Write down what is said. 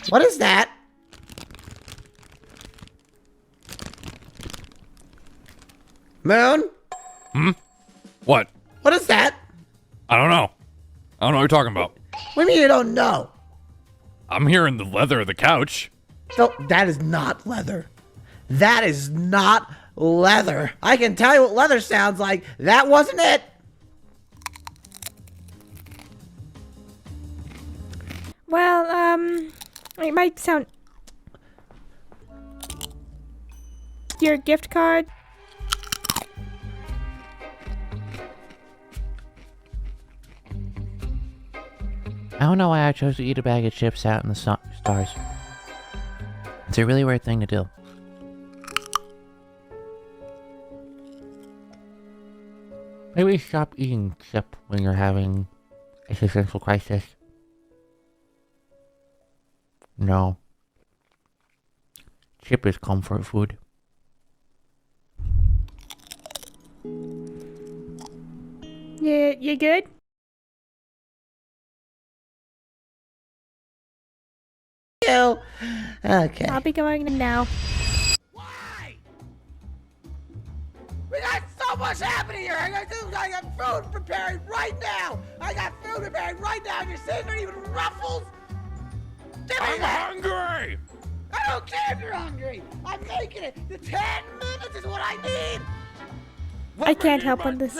What is that? Moon? Hmm? What? What is that? I don't know. I don't know what you're talking about. What do you mean you don't know? I'm hearing the leather of the couch. No, that is not leather. That is not leather. I can tell you what leather sounds like. That wasn't it. Well, it might sound... Your gift card? I don't know why I chose to eat a bag of chips out in the stars. It's a really weird thing to do. Maybe stop eating chip when you're having existential crisis. No. Chip is comfort food. You good? Ew. Okay. I'll be going now. Why? We got so much happening here. I got food preparing right now. I got food preparing right now. You're sitting there even ruffles. Give me I'm that. hungry! I don't care if you're hungry. I'm making it. The 10 minutes is what I need. I can't help on this.